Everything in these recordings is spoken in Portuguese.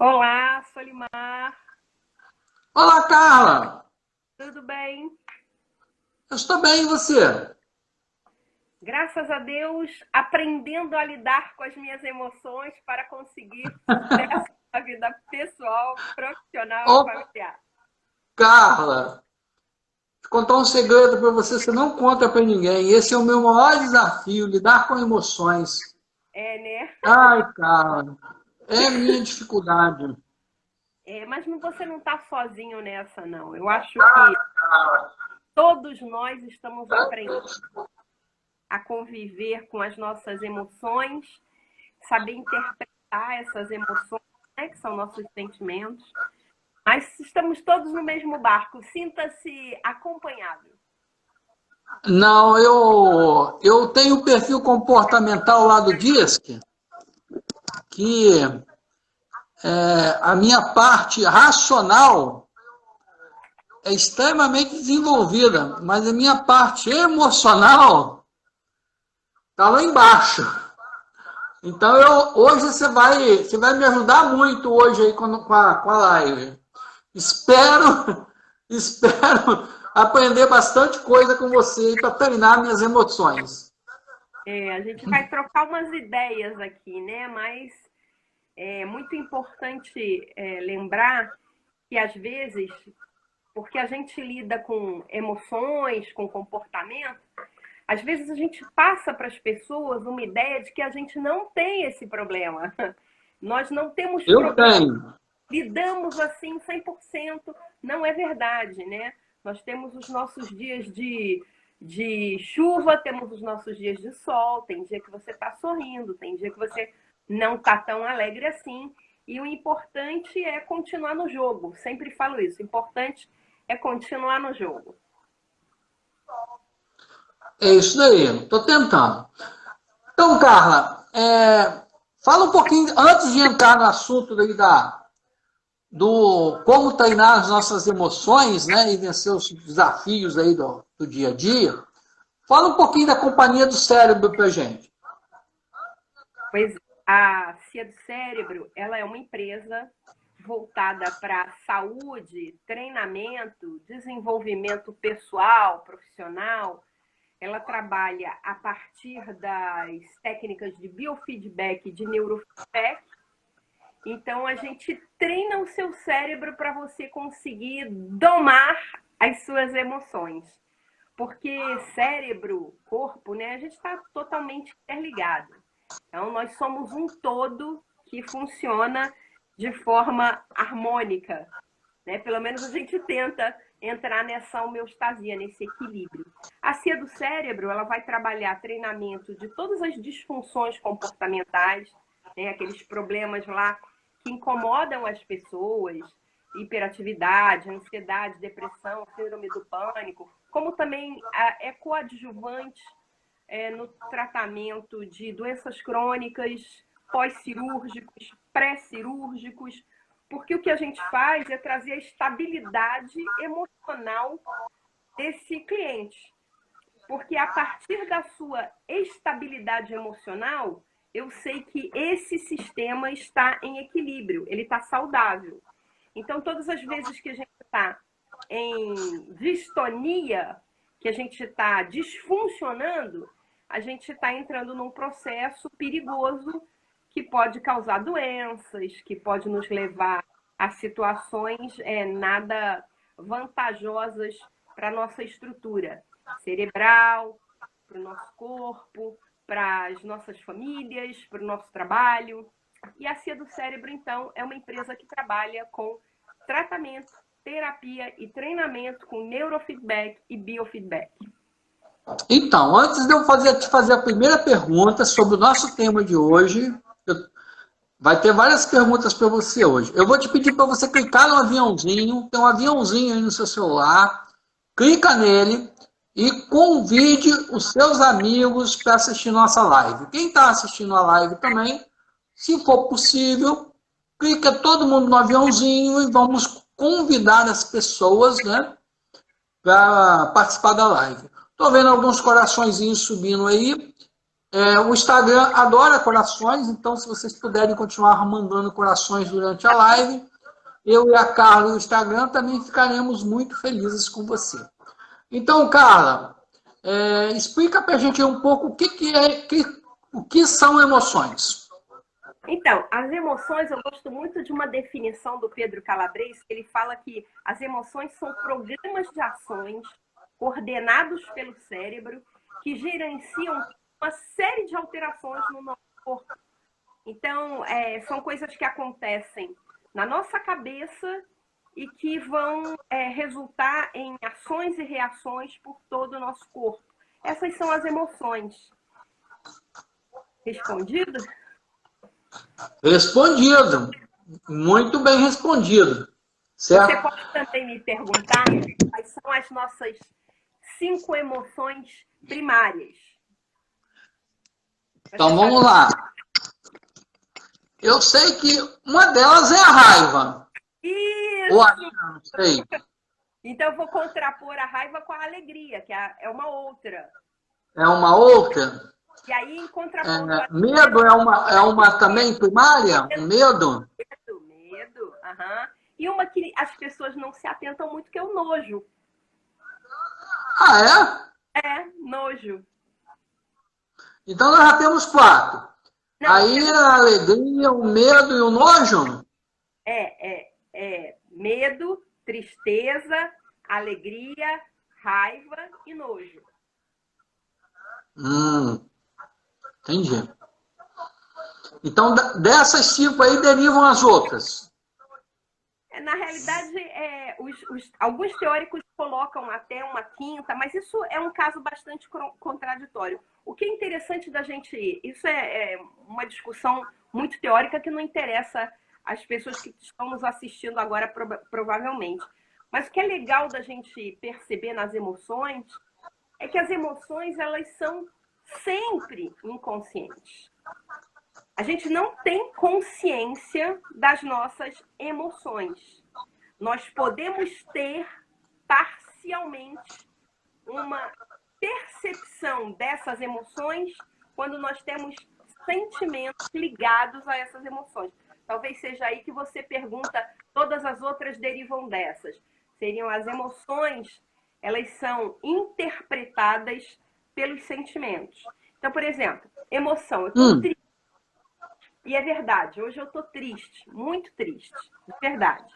Olá, Solimar, Olá, Carla! tudo bem? Eu estou bem, e você? Graças a Deus, aprendendo a lidar com as minhas emoções para conseguir sucesso na vida pessoal, profissional e Ô, familiar. Carla, vou contar um segredo para você, você não conta para ninguém. Esse é o meu maior desafio, lidar com emoções. É, né? Ai, Carla, é minha dificuldade. Mas você não está sozinho nessa, não. Eu acho que todos nós estamos aprendendo a conviver com as nossas emoções, saber interpretar essas emoções, né, que são nossos sentimentos. Mas estamos todos no mesmo barco. Sinta-se acompanhado. Não, eu tenho o perfil comportamental lá do DISC, que a minha parte racional é extremamente desenvolvida, mas a minha parte emocional está lá embaixo. Então, hoje você vai me ajudar muito hoje aí com a live. Espero, espero aprender bastante coisa com você para treinar minhas emoções. A gente vai trocar umas ideias aqui, né? Mas é muito importante lembrar que às vezes, porque a gente lida com emoções, com comportamento, às vezes a gente passa para as pessoas uma ideia de que a gente não tem esse problema. Nós não temos Eu problema, tenho. lidamos assim 100%. Não é verdade, né? Nós temos os nossos dias de chuva, temos os nossos dias de sol, tem dia que você está sorrindo, tem dia que você não está tão alegre assim. E o importante é continuar no jogo. Sempre falo isso. O importante é continuar no jogo. É isso daí. Estou tentando. Então, Carla, fala um pouquinho, antes de entrar no assunto daí do como treinar as nossas emoções, né, e vencer os desafios aí do dia a dia. Fala um pouquinho da companhia do cérebro pra gente. Pois a Cia do Cérebro, ela é uma empresa voltada para saúde, treinamento, desenvolvimento pessoal, profissional. Ela trabalha a partir das técnicas de biofeedback e de neurofeedback. Então, a gente treina o seu cérebro para você conseguir domar as suas emoções. Porque cérebro, corpo, né, a gente está totalmente interligado. Então, nós somos um todo que funciona de forma harmônica, né? Pelo menos a gente tenta entrar nessa homeostasia, nesse equilíbrio. A CIA do cérebro, ela vai trabalhar treinamento de todas as disfunções comportamentais, né? Aqueles problemas lá que incomodam as pessoas, hiperatividade, ansiedade, depressão, síndrome do pânico, como também é coadjuvante no tratamento de doenças crônicas, pós-cirúrgicos, pré-cirúrgicos, porque o que a gente faz é trazer a estabilidade emocional desse cliente. Porque a partir da sua estabilidade emocional, eu sei que esse sistema está em equilíbrio, ele está saudável. Então, todas as vezes que a gente está em distonia, que a gente está disfuncionando, a gente está entrando num processo perigoso que pode causar doenças, que pode nos levar a situações nada vantajosas para a nossa estrutura cerebral, para o nosso corpo, para as nossas famílias, para o nosso trabalho. E a Cia do Cérebro, então, é uma empresa que trabalha com tratamento, terapia e treinamento com neurofeedback e biofeedback. Então, antes de eu te fazer a primeira pergunta sobre o nosso tema de hoje, vai ter várias perguntas para você hoje. Eu vou te pedir para você clicar no aviãozinho, tem um aviãozinho aí no seu celular, clica nele e convide os seus amigos para assistir nossa live. Quem está assistindo a live também, se for possível, clica todo mundo no aviãozinho e vamos convidar as pessoas, né, para participar da live. Estou vendo alguns coraçõezinhos subindo aí. O Instagram adora corações, então se vocês puderem continuar mandando corações durante a live, eu e a Carla do Instagram também ficaremos muito felizes com você. Então, Carla, explica pra gente um pouco o que são emoções. Então, as emoções, eu gosto muito de uma definição do Pedro Calabres, que ele fala que as emoções são programas de ações coordenados pelo cérebro que gerenciam uma série de alterações no nosso corpo. Então, são coisas que acontecem na nossa cabeça e que vão resultar em ações e reações por todo o nosso corpo. Essas são as emoções. Respondido? Respondido. Muito bem respondido. Certo? Você pode também me perguntar quais são as nossas 5 emoções primárias. Então vamos lá. Eu sei que uma delas é a raiva. Isso! Ou a não sei. Então eu vou contrapor a raiva com a alegria, que é uma outra. É uma outra? E aí, em contraponto... Medo é uma também primária? O medo? Medo. E uma que as pessoas não se atentam muito, que é o nojo. Ah, é? Nojo. Então nós já temos 4. Não, aí a alegria, o medo e o nojo? Medo, tristeza, alegria, raiva e nojo. Entendi. Então, dessas 5 aí derivam as outras. Na realidade, alguns teóricos colocam até uma quinta, mas isso é um caso bastante contraditório. O que é interessante da gente... Isso é uma discussão muito teórica que não interessa às pessoas que estão nos assistindo agora, provavelmente. Mas o que é legal da gente perceber nas emoções é que as emoções, elas são sempre inconscientes. A gente não tem consciência das nossas emoções. Nós podemos ter parcialmente uma percepção dessas emoções quando nós temos sentimentos ligados a essas emoções. Talvez seja aí que você pergunta, todas as outras derivam dessas. Seriam as emoções, elas são interpretadas pelos sentimentos. Então, por exemplo, emoção. Eu estou triste. E é verdade, hoje eu estou triste, muito triste, de verdade.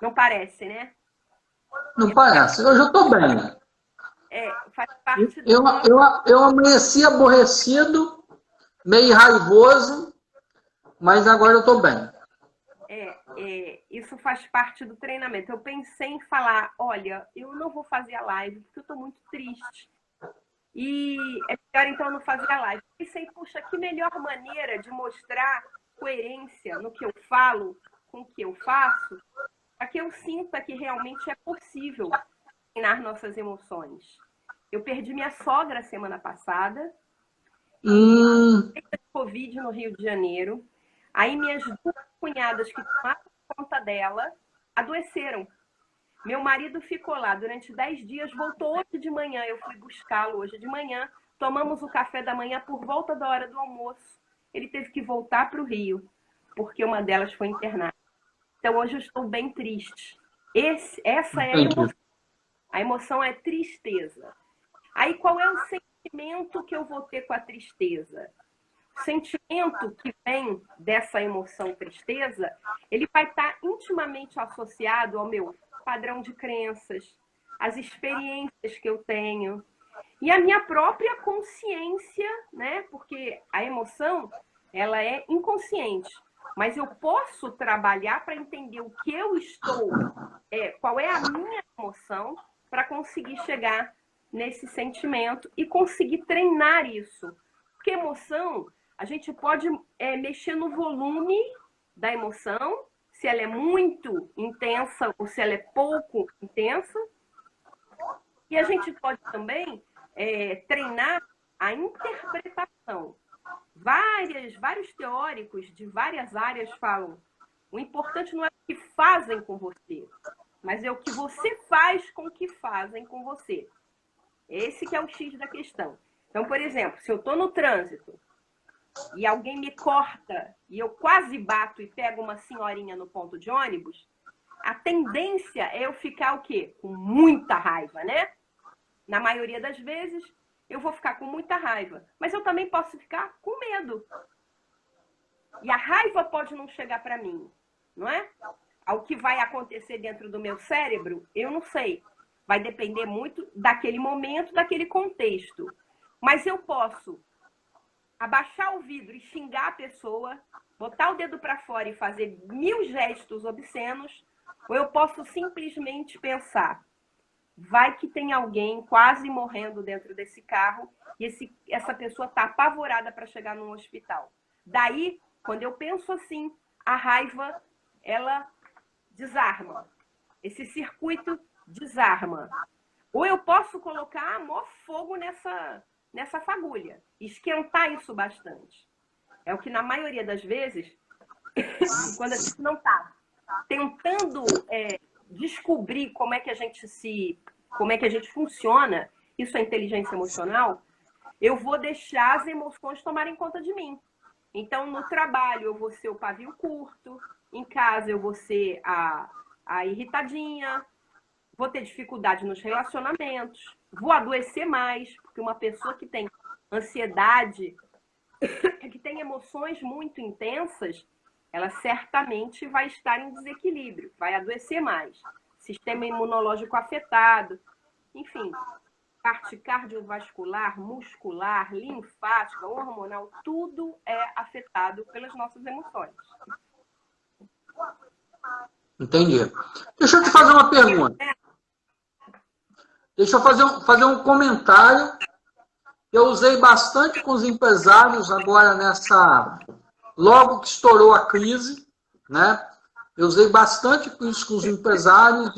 Não parece, né? Não parece, eu já estou bem. Faz parte eu amanheci aborrecido, meio raivoso, mas agora eu estou bem. Isso faz parte do treinamento. Eu pensei em falar, olha, eu não vou fazer a live porque eu estou muito triste. E é melhor então não fazer a live. Pensei, puxa, que melhor maneira de mostrar coerência no que eu falo com o que eu faço, para que eu sinta que realmente é possível treinar nossas emoções. Eu perdi minha sogra semana passada, Covid no Rio de Janeiro. Aí minhas 2 cunhadas que tomaram conta dela adoeceram. Meu marido ficou lá durante 10 dias, voltou hoje de manhã, eu fui buscá-lo hoje de manhã, tomamos o café da manhã por volta da hora do almoço. Ele teve que voltar para o Rio, porque uma delas foi internada. Então hoje eu estou bem triste. Essa é a emoção. A emoção é tristeza. Aí qual é o sentimento que eu vou ter com a tristeza? O sentimento que vem dessa emoção tristeza, ele vai estar intimamente associado ao meu padrão de crenças, as experiências que eu tenho e a minha própria consciência, né? Porque a emoção, ela é inconsciente, mas eu posso trabalhar para entender o que eu estou, qual é a minha emoção, para conseguir chegar nesse sentimento e conseguir treinar isso. Porque emoção, a gente pode mexer no volume da emoção, se ela é muito intensa ou se ela é pouco intensa. E a gente pode também treinar a interpretação. Vários teóricos de várias áreas falam, o importante não é o que fazem com você, mas é o que você faz com o que fazem com você. Esse que é o X da questão. Então, por exemplo, se eu estou no trânsito e alguém me corta e eu quase bato e pego uma senhorinha no ponto de ônibus, a tendência é eu ficar o quê? Com muita raiva, né? Na maioria das vezes, eu vou ficar com muita raiva. Mas eu também posso ficar com medo. E a raiva pode não chegar para mim, não é? Ao que vai acontecer dentro do meu cérebro, eu não sei. Vai depender muito daquele momento, daquele contexto. Mas eu posso abaixar o vidro e xingar a pessoa, botar o dedo para fora e fazer 1000 gestos obscenos, ou eu posso simplesmente pensar, vai que tem alguém quase morrendo dentro desse carro e essa pessoa está apavorada para chegar num hospital. Daí, quando eu penso assim, a raiva, ela desarma. Esse circuito desarma. Ou eu posso colocar maior fogo nessa fagulha, esquentar isso bastante. É o que, na maioria das vezes, quando a gente não está tentando descobrir como é que a gente funciona, isso é inteligência emocional, eu vou deixar as emoções tomarem conta de mim. Então, no trabalho, eu vou ser o pavio curto, em casa, eu vou ser a irritadinha, vou ter dificuldade nos relacionamentos, vou adoecer mais, porque uma pessoa que tem ansiedade, que tem emoções muito intensas, ela certamente vai estar em desequilíbrio, vai adoecer mais. Sistema imunológico afetado, enfim, parte cardiovascular, muscular, linfática, hormonal, tudo é afetado pelas nossas emoções. Entendi. Deixa eu te fazer uma pergunta. Deixa eu fazer um comentário. Eu usei bastante com os empresários agora logo que estourou a crise, né? Eu usei bastante isso com os empresários,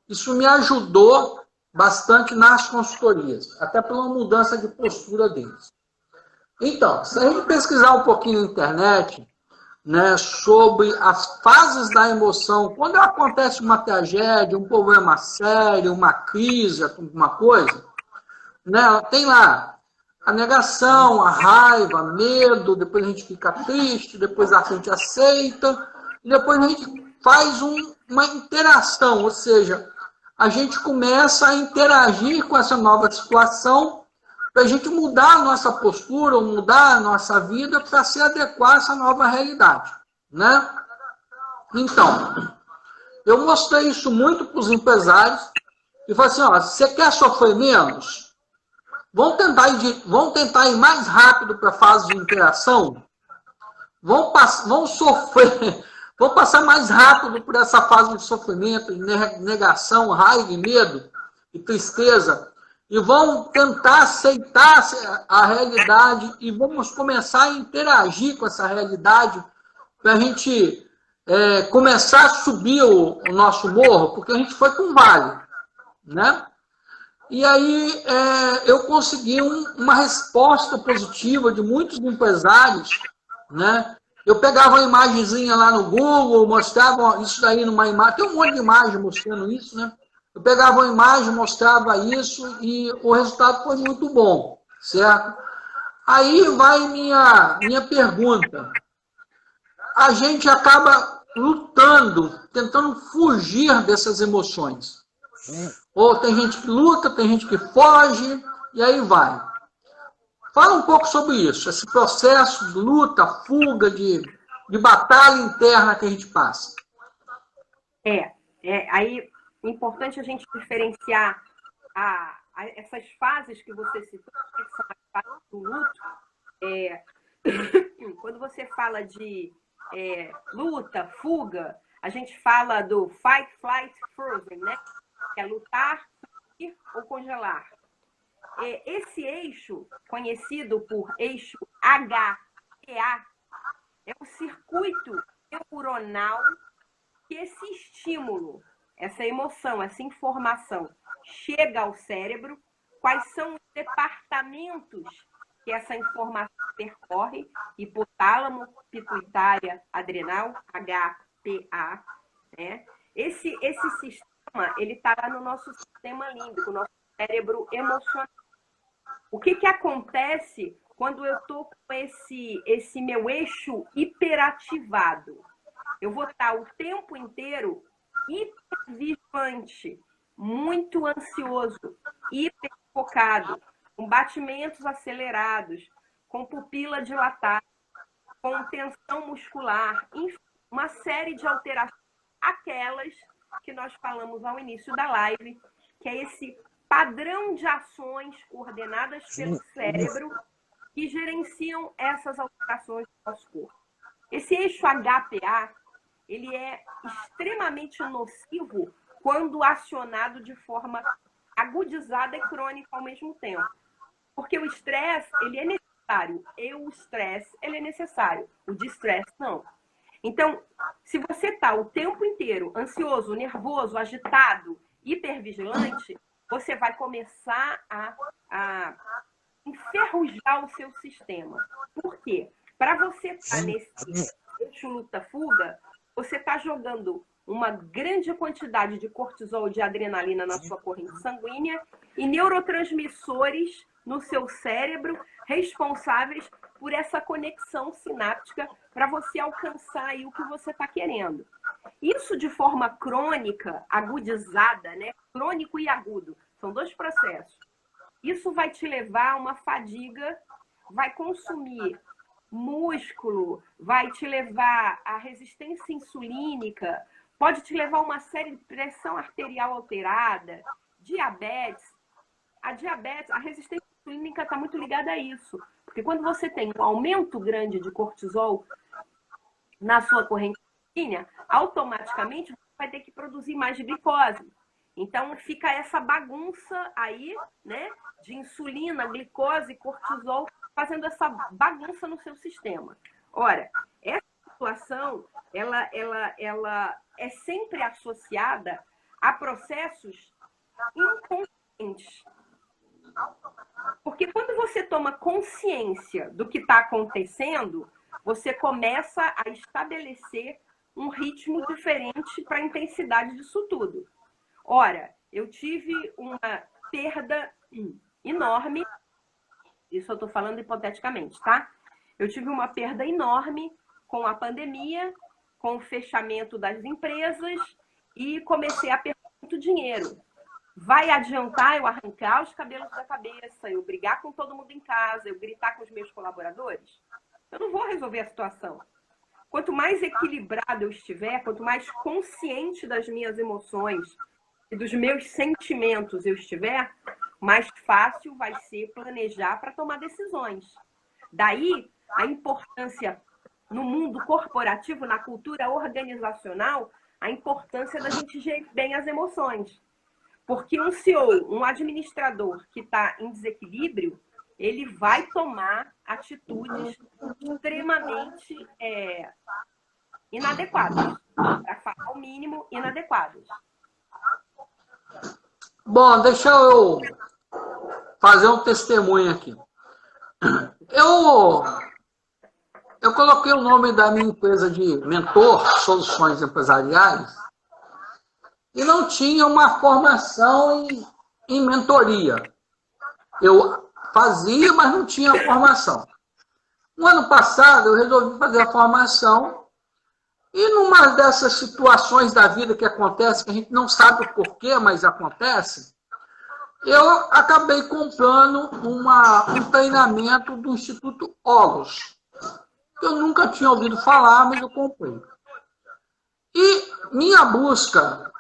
isso me ajudou bastante nas consultorias, até pela mudança de postura deles. Então, se a gente pesquisar um pouquinho na internet, né, sobre as fases da emoção, quando acontece uma tragédia, um problema sério, uma crise, alguma coisa, né, tem lá a negação, a raiva, medo, depois a gente fica triste, depois a gente aceita, e depois a gente faz uma interação, ou seja, a gente começa a interagir com essa nova situação para a gente mudar a nossa postura, ou mudar a nossa vida para se adequar a essa nova realidade, né? Então, eu mostrei isso muito para os empresários e falei assim, ó, você quer sofrer menos? Vamos tentar ir mais rápido para a fase de interação? Vamos sofrer, vamos passar mais rápido por essa fase de sofrimento, de negação, raiva e medo e tristeza, e vamos tentar aceitar a realidade e vamos começar a interagir com essa realidade para a gente começar a subir o nosso morro, porque a gente foi com vale, né? E aí eu consegui uma resposta positiva de muitos empresários, né? Eu pegava uma imagenzinha lá no Google, mostrava isso daí numa imagem, tem um monte de imagem mostrando isso, né? Eu pegava uma imagem, mostrava isso e o resultado foi muito bom, certo? Aí vai minha pergunta. A gente acaba lutando, tentando fugir dessas emoções. Ou tem gente que luta, tem gente que foge, e aí vai. Fala um pouco sobre isso, esse processo de luta, fuga, de batalha interna que a gente passa. Aí é importante a gente diferenciar essas fases que você citou, que são as fases do luto. Quando você fala de luta, fuga, a gente fala do fight, flight, frozen, né? Que é lutar, fugir ou congelar. Esse eixo, conhecido por eixo HPA, é o circuito neuronal que esse estímulo, essa emoção, essa informação chega ao cérebro, quais são os departamentos que essa informação percorre, hipotálamo, pituitária, adrenal, HPA, né? Esse sistema, ele está lá no nosso sistema límbico, nosso cérebro emocional. O que acontece quando eu estou com esse meu eixo hiperativado? Eu vou estar o tempo inteiro hipervigilante, muito ansioso, hiperfocado, com batimentos acelerados, com pupila dilatada, com tensão muscular, enfim, uma série de alterações, aquelas que nós falamos ao início da live, que é esse padrão de ações coordenadas pelo cérebro que gerenciam essas alterações do nosso corpo. Esse eixo HPA, ele é extremamente nocivo quando acionado de forma agudizada e crônica ao mesmo tempo. Porque o estresse, ele é necessário. E o estresse, ele é necessário. O distress, não. Então, se você está o tempo inteiro ansioso, nervoso, agitado, hipervigilante, você vai começar a enferrujar o seu sistema. Por quê? Para você estar nesse eixo luta-fuga, você está jogando uma grande quantidade de cortisol e de adrenalina na sua corrente sanguínea e neurotransmissores no seu cérebro responsáveis por essa conexão sináptica para você alcançar aí o que você está querendo. Isso de forma crônica, agudizada, né? Crônico e agudo, são dois processos. Isso vai te levar a uma fadiga, vai consumir músculo, vai te levar a resistência insulínica, pode te levar a uma série de pressão arterial alterada, diabetes. A diabetes, a resistência insulínica está muito ligada a isso. Porque quando você tem um aumento grande de cortisol na sua corrente sanguínea, automaticamente você vai ter que produzir mais glicose. Então fica essa bagunça aí, né, de insulina, glicose, cortisol, fazendo essa bagunça no seu sistema. Ora, essa situação, ela é sempre associada a processos inconscientes. Porque quando você toma consciência do que está acontecendo, você começa a estabelecer um ritmo diferente para a intensidade disso tudo. Ora, eu tive uma perda enorme, isso eu estou falando hipoteticamente, tá? Eu tive uma perda enorme com a pandemia, com o fechamento das empresas e comecei a perder muito dinheiro. Vai adiantar eu arrancar os cabelos da cabeça, eu brigar com todo mundo em casa, eu gritar com os meus colaboradores? Eu não vou resolver a situação. Quanto mais equilibrado eu estiver, quanto mais consciente das minhas emoções e dos meus sentimentos eu estiver, mais fácil vai ser planejar para tomar decisões. Daí, a importância no mundo corporativo, na cultura organizacional, a importância da gente gerir bem as emoções. Porque um CEO, um administrador que está em desequilíbrio, ele vai tomar atitudes extremamente inadequadas. Para falar o mínimo, inadequadas. Bom, deixa eu fazer um testemunho aqui. Eu coloquei o nome da minha empresa de Mentor Soluções Empresariais e não tinha uma formação em mentoria. Eu fazia, mas não tinha formação. No ano passado, eu resolvi fazer a formação e numa dessas situações da vida que acontece, que a gente não sabe o porquê, mas acontece, eu acabei comprando um treinamento do Instituto Olus. Eu nunca tinha ouvido falar, mas eu comprei. E minha busca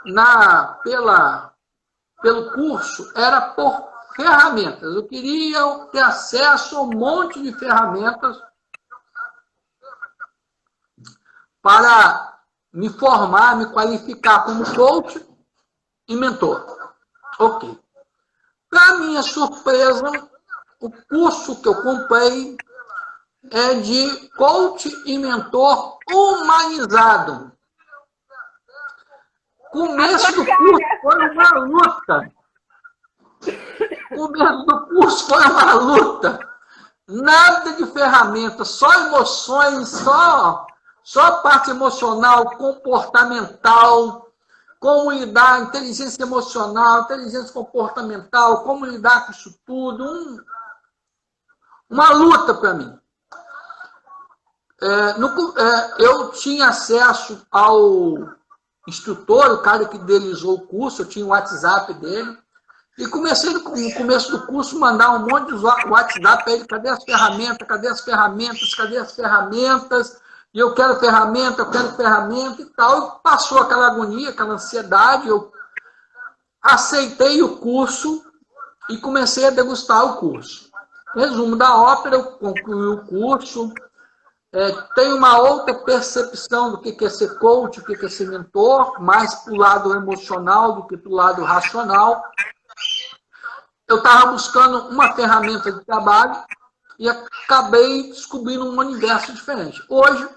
pelo curso era por ferramentas. Eu queria ter acesso a um monte de ferramentas para me formar, me qualificar como coach e mentor. Ok. Para minha surpresa, o curso que eu comprei é de coach e mentor humanizado. O começo do curso foi uma luta. O começo do curso foi uma luta. Nada de ferramenta, só emoções, só parte emocional, comportamental, como lidar, inteligência emocional, inteligência comportamental, como lidar com isso tudo. uma luta para mim. Eu tinha acesso ao instrutor, o cara que idealizou o curso, eu tinha o WhatsApp dele, e comecei no começo do curso a mandar um monte de WhatsApp para ele, cadê as ferramentas, cadê as ferramentas, cadê as ferramentas, e eu quero ferramenta e tal, e passou aquela agonia, aquela ansiedade, eu aceitei o curso e comecei a degustar o curso. Resumo da ópera, eu concluí o curso, tenho uma outra percepção do que é ser coach, do que é ser mentor, mais para o lado emocional do que para o lado racional. Eu estava buscando uma ferramenta de trabalho e acabei descobrindo um universo diferente. Hoje,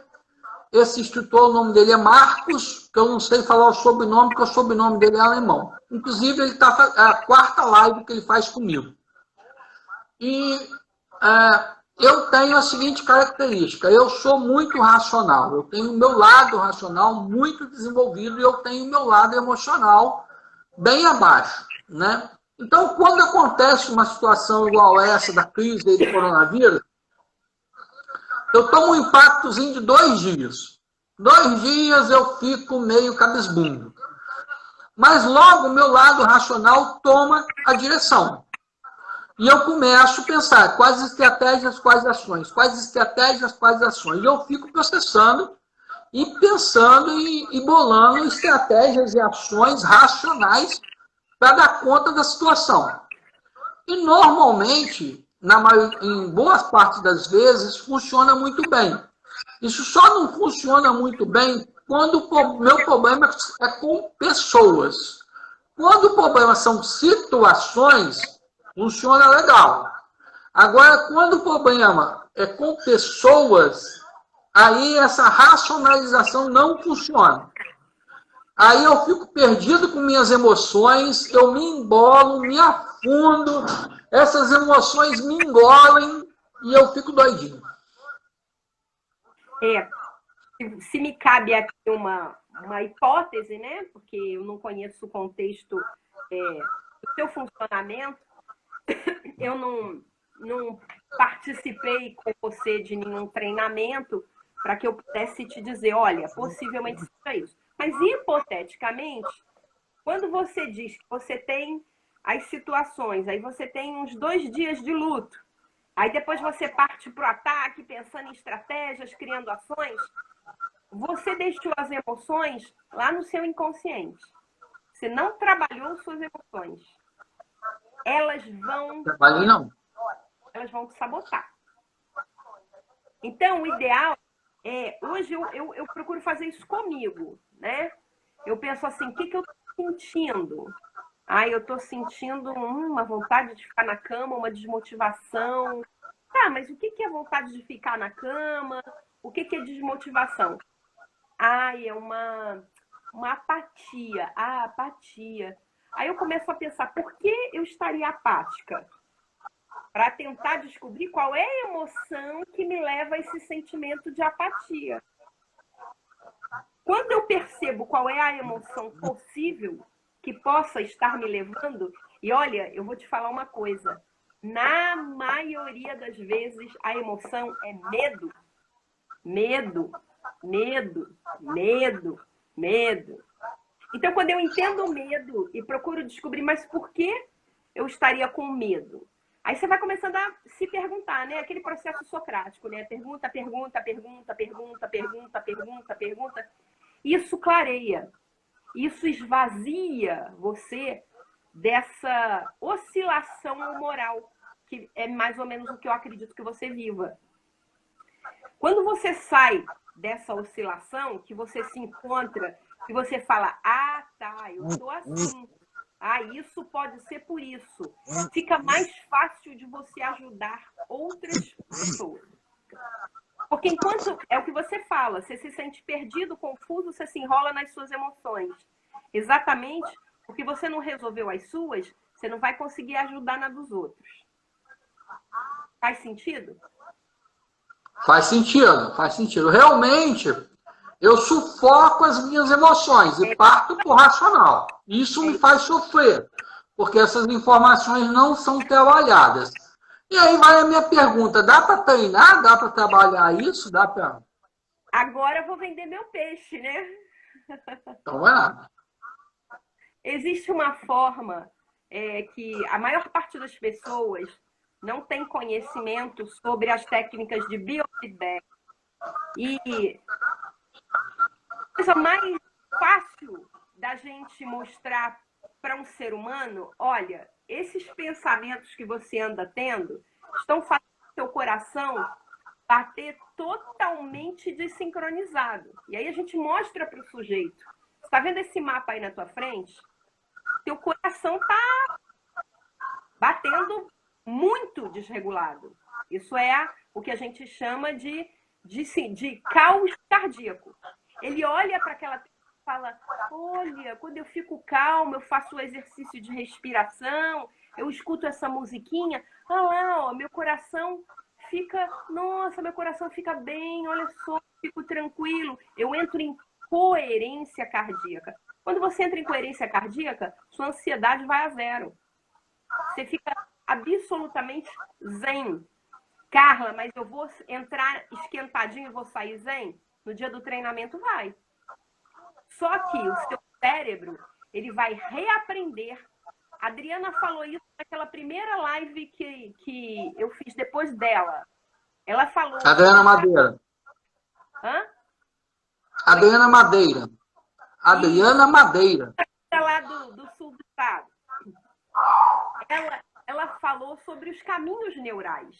esse instrutor, o nome dele é Marcos, que eu não sei falar o sobrenome, porque o sobrenome dele é alemão. Inclusive, ele é a 4ª live que ele faz comigo. E eu tenho a seguinte característica, eu sou muito racional, eu tenho o meu lado racional muito desenvolvido e eu tenho o meu lado emocional bem abaixo, né? Então, quando acontece uma situação igual essa da crise do coronavírus, eu tomo um impactozinho de 2 dias. 2 dias eu fico meio cabisbundo. Mas logo o meu lado racional toma a direção. E eu começo a pensar quais estratégias, quais ações, quais estratégias, quais ações. E eu fico processando e pensando e bolando estratégias e ações racionais para dar conta da situação. E normalmente, em boas partes das vezes, funciona muito bem. Isso só não funciona muito bem quando o meu problema é com pessoas. Quando o problema são situações, funciona legal. Agora, quando o problema é com pessoas, aí essa racionalização não funciona. Aí eu fico perdido com minhas emoções, eu me embolo, me afundo, essas emoções me engolem e eu fico doidinho. Se me cabe aqui uma hipótese, né? Porque eu não conheço o contexto do seu funcionamento, eu não participei com você de nenhum treinamento para que eu pudesse te dizer, olha, possivelmente seja isso. Mas, hipoteticamente, quando você diz que você tem as situações, aí você tem uns 2 dias de luto, aí depois você parte para o ataque, pensando em estratégias, criando ações, você deixou as emoções lá no seu inconsciente. Você não trabalhou suas emoções. Elas vão... Trabalhei não. Elas vão te sabotar. Então, o ideal hoje eu procuro fazer isso comigo, né? Eu penso assim, o que eu estou sentindo? Eu estou sentindo uma vontade de ficar na cama, uma desmotivação. Tá, mas o que é vontade de ficar na cama? O que é desmotivação? É uma apatia. Apatia. Aí eu começo a pensar, por que eu estaria apática? Para tentar descobrir qual é a emoção que me leva a esse sentimento de apatia. Quando eu percebo qual é a emoção possível que possa estar me levando, e olha, eu vou te falar uma coisa, na maioria das vezes a emoção é medo. Medo, medo, medo, medo. Então, quando eu entendo o medo e procuro descobrir, mas por que eu estaria com medo? Aí você vai começando a se perguntar, né? Aquele processo socrático, né? Pergunta, pergunta, pergunta, pergunta, pergunta, pergunta, pergunta. Isso clareia. Isso esvazia você dessa oscilação moral, que é mais ou menos o que eu acredito que você viva. Quando você sai dessa oscilação, que você se encontra, que você fala, tá, eu tô assim. Isso pode ser por isso. Fica mais fácil de você ajudar outras pessoas. Porque enquanto é o que você fala, você se sente perdido, confuso, você se enrola nas suas emoções. Exatamente porque você não resolveu as suas, você não vai conseguir ajudar na dos outros. Faz sentido? Faz sentido, faz sentido. Realmente, eu sufoco as minhas emoções e parto pro racional. Isso me faz sofrer, porque essas informações não são trabalhadas. E aí vai a minha pergunta, dá para treinar, dá para trabalhar isso, dá para... Agora eu vou vender meu peixe, né? Então vai lá. Existe uma forma que a maior parte das pessoas não tem conhecimento sobre as técnicas de biofeedback. E a coisa mais fácil da gente mostrar para um ser humano, olha, esses pensamentos que você anda tendo estão fazendo seu coração bater totalmente desincronizado. E aí a gente mostra para o sujeito. Você está vendo esse mapa aí na tua frente? Teu coração está batendo muito desregulado. Isso é o que a gente chama de caos cardíaco. Ele olha para aquela pessoa e fala, olha, quando eu fico calmo, eu faço o exercício de respiração, eu escuto essa musiquinha, olha lá, ó, meu coração fica, nossa, meu coração fica bem, olha só, fico tranquilo. Eu entro em coerência cardíaca. Quando você entra em coerência cardíaca, sua ansiedade vai a zero. Você fica absolutamente zen. Carla, mas eu vou entrar esquentadinho e vou sair zen? No dia do treinamento vai. Só que o seu cérebro, ele vai reaprender. A Adriana falou isso naquela primeira live que eu fiz depois dela. Ela falou... Adriana Madeira. Hã? Adriana Madeira. Adriana Madeira. Lá do sul do estado. Ela falou sobre os caminhos neurais.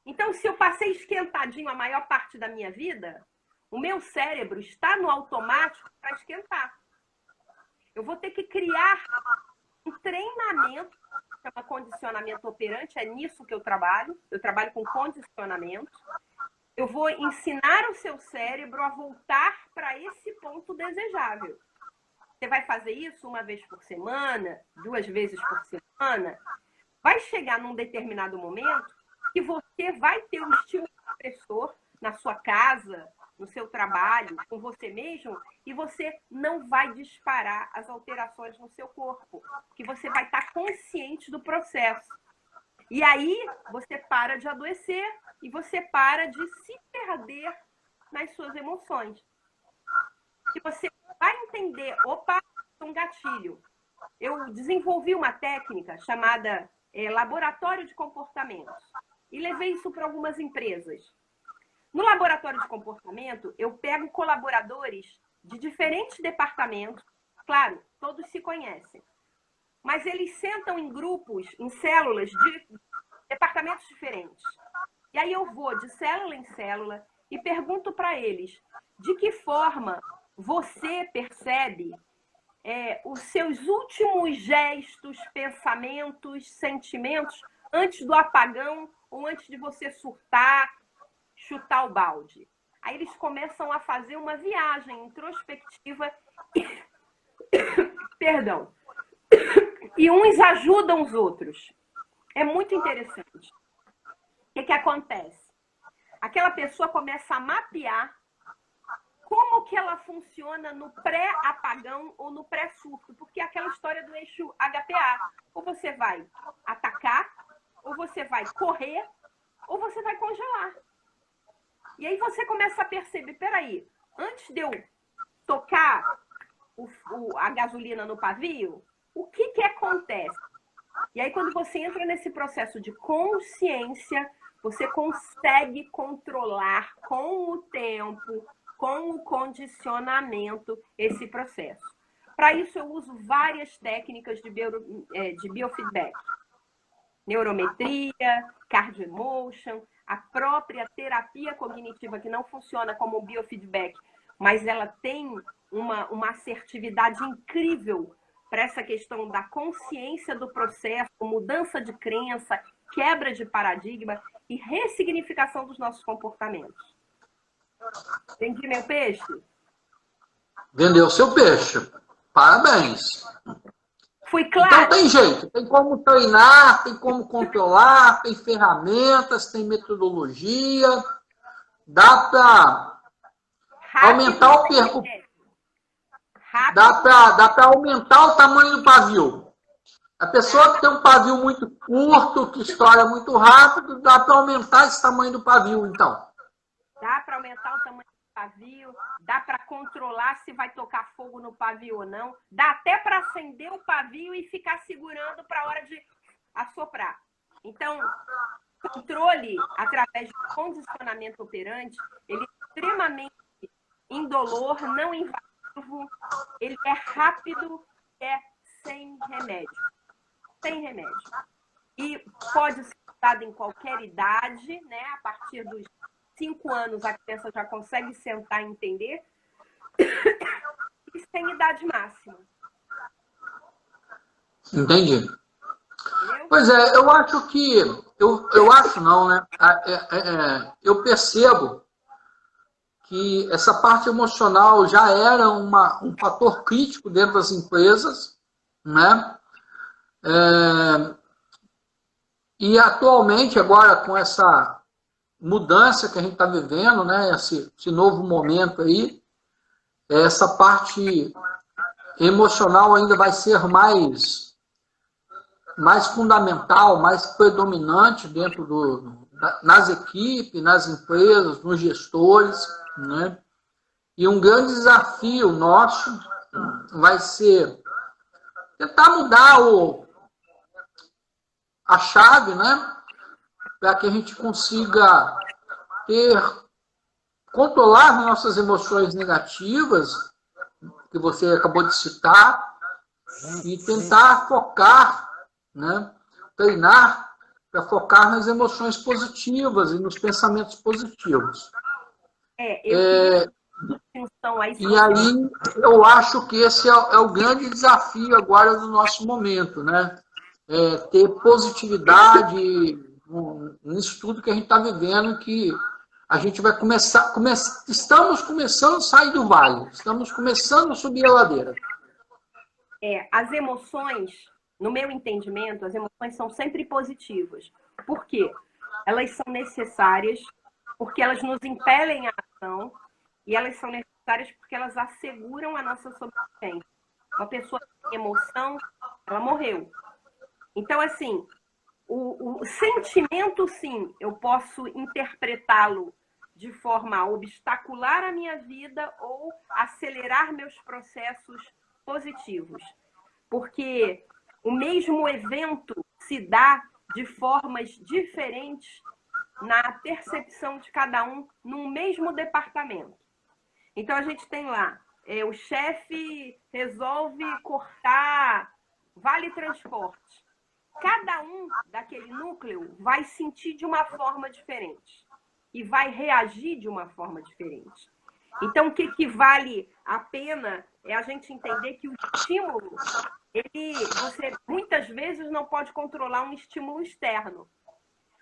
Então, se eu passei esquentadinho a maior parte da minha vida, o meu cérebro está no automático para esquentar. Eu vou ter que criar um treinamento, que chama condicionamento operante, é nisso que eu trabalho com condicionamento. Eu vou ensinar o seu cérebro a voltar para esse ponto desejável. Você vai fazer isso uma vez por semana, 2 vezes por semana. Vai chegar num determinado momento que você vai ter um estímulo expressor na sua casa, no seu trabalho, com você mesmo, e você não vai disparar as alterações no seu corpo, porque você vai estar consciente do processo. E aí você para de adoecer e você para de se perder nas suas emoções. E você vai entender, opa, um gatilho. Eu desenvolvi uma técnica chamada laboratório de comportamentos e levei isso para algumas empresas. No laboratório de comportamento, eu pego colaboradores de diferentes departamentos, claro, todos se conhecem, mas eles sentam em grupos, em células de departamentos diferentes. E aí eu vou de célula em célula e pergunto para eles de que forma você percebe os seus últimos gestos, pensamentos, sentimentos antes do apagão ou antes de você surtar, chutar o balde. Aí eles começam a fazer uma viagem introspectiva perdão. E uns ajudam os outros. É muito interessante. O que acontece? Aquela pessoa começa a mapear como que ela funciona no pré-apagão ou no pré-surto. Porque é aquela história do eixo HPA. Ou você vai atacar, ou você vai correr, ou você vai congelar. E aí você começa a perceber, peraí, antes de eu tocar a gasolina no pavio, o que acontece? E aí quando você entra nesse processo de consciência, você consegue controlar com o tempo, com o condicionamento, esse processo. Para isso eu uso várias técnicas de biofeedback. Neurometria, cardio emotion, a própria terapia cognitiva, que não funciona como biofeedback, mas ela tem uma assertividade incrível para essa questão da consciência do processo, mudança de crença, quebra de paradigma e ressignificação dos nossos comportamentos. Entendi, meu peixe? Vendeu seu peixe. Parabéns. Fui claro? Então tem jeito, tem como treinar, tem como controlar, tem ferramentas, tem metodologia. Dá para aumentar dá para aumentar o tamanho do pavio. A pessoa que tem um pavio muito curto, que estoura muito rápido, dá para aumentar esse tamanho do pavio, então. Dá para aumentar o tamanho do pavio, dá para controlar se vai tocar fogo no pavio ou não, dá até para acender o pavio e ficar segurando para a hora de assoprar. Então, controle através do condicionamento operante, ele é extremamente indolor, não invasivo, ele é rápido, é sem remédio. Sem remédio. E pode ser usado em qualquer idade, né? A partir dos 5 anos a criança já consegue sentar e entender, e sem idade máxima. Entendi. Entendeu? Pois é, eu acho que... Eu acho não, né? Eu percebo que essa parte emocional já era um fator crítico dentro das empresas, né? E atualmente, agora, com essa mudança que a gente está vivendo, né? Esse novo momento aí, essa parte emocional ainda vai ser mais fundamental, mais predominante dentro nas equipes, nas empresas, nos gestores, né? E um grande desafio nosso vai ser tentar mudar a chave, né? Para que a gente consiga controlar nossas emoções negativas, que você acabou de citar, e tentar focar, né? Treinar para focar nas emoções positivas e nos pensamentos positivos. E aí eu acho que esse é o grande desafio agora do nosso momento, né? Ter positividade nisso tudo que a gente está vivendo, que a gente vai estamos começando a sair do vale, estamos começando a subir a ladeira. As emoções, no meu entendimento, as emoções são sempre positivas. Por quê? Elas são necessárias, porque elas nos impelem à ação, e elas são necessárias porque elas asseguram a nossa sobrevivência. Uma pessoa que tem emoção, ela morreu. Então, assim, o sentimento, sim, eu posso interpretá-lo de forma a obstacular a minha vida ou acelerar meus processos positivos. Porque o mesmo evento se dá de formas diferentes na percepção de cada um no mesmo departamento. Então, a gente tem lá, o chefe resolve cortar vale transporte. Cada um daquele núcleo vai sentir de uma forma diferente e vai reagir de uma forma diferente. Então, o que vale a pena é a gente entender que o estímulo, você muitas vezes não pode controlar um estímulo externo,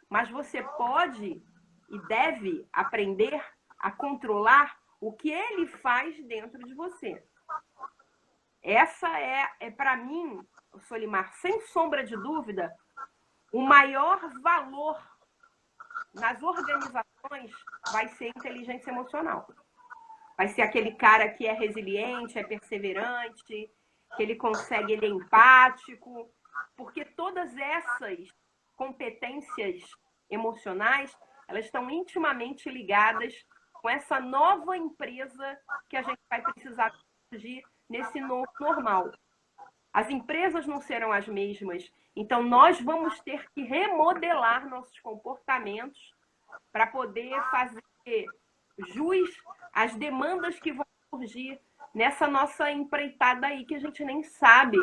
mas você pode e deve aprender a controlar o que ele faz dentro de você. Essa para mim, Solimar, sem sombra de dúvida, o maior valor nas organizações vai ser inteligência emocional. Vai ser aquele cara que é resiliente, é perseverante, que ele consegue, ele é empático, porque todas essas competências emocionais, elas estão intimamente ligadas com essa nova empresa que a gente vai precisar surgir nesse novo normal. As empresas não serão as mesmas, então nós vamos ter que remodelar nossos comportamentos para poder fazer jus às demandas que vão surgir nessa nossa empreitada aí, que a gente nem sabe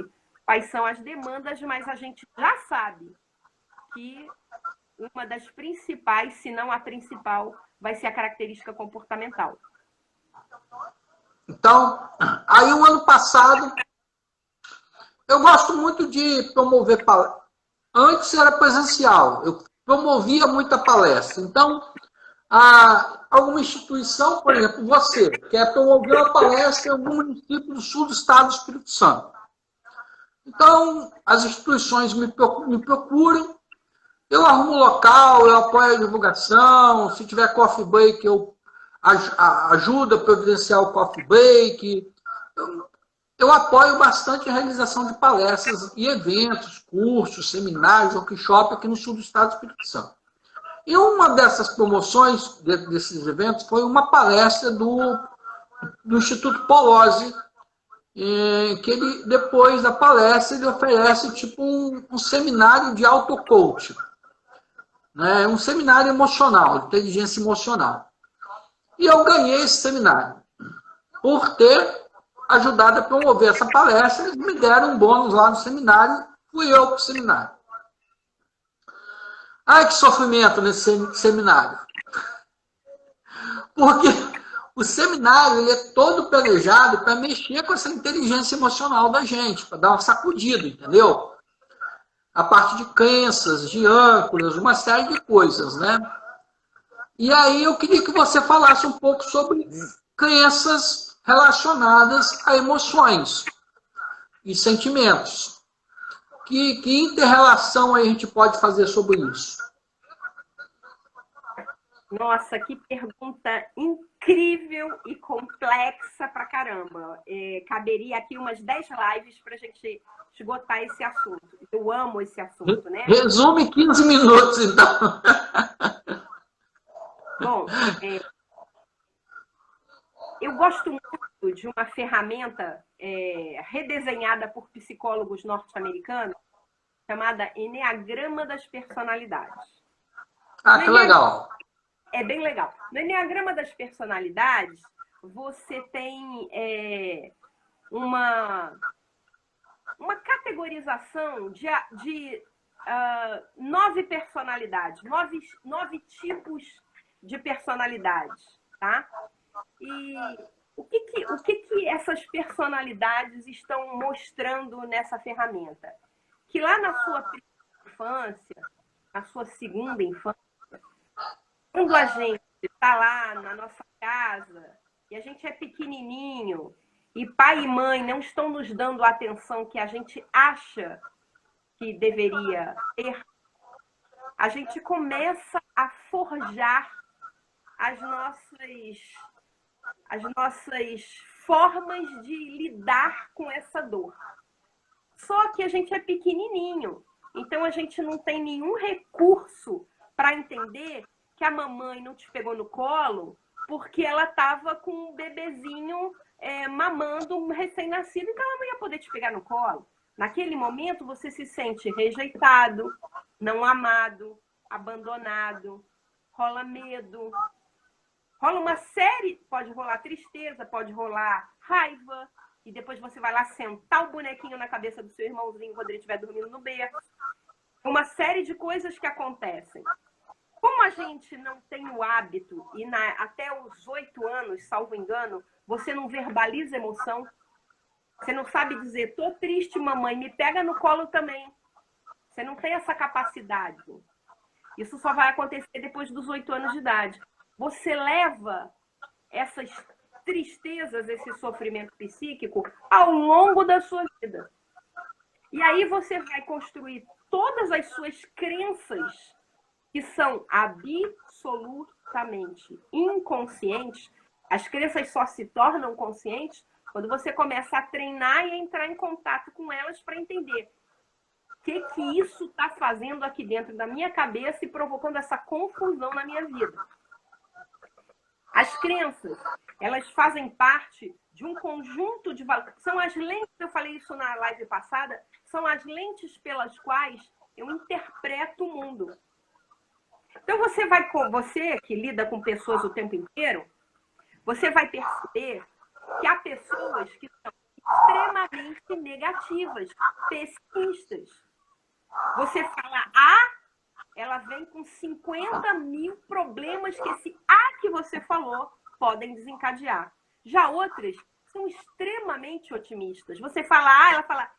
quais são as demandas, mas a gente já sabe que uma das principais, se não a principal, vai ser a característica comportamental. Então, aí o ano passado, eu gosto muito de promover palestra. Antes era presencial, eu promovia muita palestra. Então, alguma instituição, por exemplo, você quer promover uma palestra em algum município do sul do estado do Espírito Santo. Então, as instituições me procuram, eu arrumo o local, eu apoio a divulgação, se tiver coffee break, eu ajudo a providenciar o coffee break. eu apoio bastante a realização de palestras e eventos, cursos, seminários, workshops aqui no sul do estado do Espírito Santo. E uma dessas promoções, desses eventos, foi uma palestra do Instituto Polozzi, que ele, depois da palestra, ele oferece tipo um seminário de auto-coaching, né? Um seminário emocional, de inteligência emocional. E eu ganhei esse seminário. Por ter ajudado a promover essa palestra, eles me deram um bônus lá no seminário, fui eu para o seminário. Ai, que sofrimento nesse seminário. Porque o seminário ele é todo planejado para mexer com essa inteligência emocional da gente, para dar uma sacudida, entendeu? A parte de crenças, de âncoras, uma série de coisas, né? E aí eu queria que você falasse um pouco sobre crenças relacionadas a emoções e sentimentos. Que inter-relação a gente pode fazer sobre isso? Nossa, que pergunta incrível e complexa pra caramba. Caberia aqui umas 10 lives para a gente esgotar esse assunto. Eu amo esse assunto, né? Resume 15 minutos, então. Bom, eu gosto muito de uma ferramenta redesenhada por psicólogos norte-americanos chamada Eneagrama das Personalidades. Ah, que legal. É bem legal. No Eneagrama das Personalidades, você tem uma categorização de 9 personalidades, 9 tipos de personalidades, tá? E o que essas personalidades estão mostrando nessa ferramenta? Que lá na sua primeira infância, na sua segunda infância, quando a gente está lá na nossa casa e a gente é pequenininho e pai e mãe não estão nos dando a atenção que a gente acha que deveria ter, a gente começa a forjar as nossas formas de lidar com essa dor. Só que a gente é pequenininho, então a gente não tem nenhum recurso para entender que a mamãe não te pegou no colo porque ela estava com um bebezinho mamando um recém-nascido, então ela não ia poder te pegar no colo. Naquele momento você se sente rejeitado, não amado, abandonado, rola medo, rola uma série, pode rolar tristeza, pode rolar raiva, e depois você vai lá sentar o bonequinho na cabeça do seu irmãozinho quando ele estiver dormindo no berço. Uma série de coisas que acontecem. Como a gente não tem o hábito, e até os 8 anos, salvo engano, você não verbaliza emoção, você não sabe dizer, tô triste, mamãe, me pega no colo também. Você não tem essa capacidade. Isso só vai acontecer depois dos 8 anos de idade. Você leva essas tristezas, esse sofrimento psíquico ao longo da sua vida. E aí você vai construir todas as suas crenças que são absolutamente inconscientes. As crenças só se tornam conscientes quando você começa a treinar e a entrar em contato com elas para entender o que isso está fazendo aqui dentro da minha cabeça e provocando essa confusão na minha vida. As crenças, elas fazem parte de um conjunto de valores. São as lentes, eu falei isso na live passada, são as lentes pelas quais eu interpreto o mundo. Então você que lida com pessoas o tempo inteiro, você vai perceber que há pessoas que são extremamente negativas, pessimistas. Você fala A, ela vem com 50 mil problemas que esse A que você falou podem desencadear. Já outras são extremamente otimistas. Você fala A, ela fala,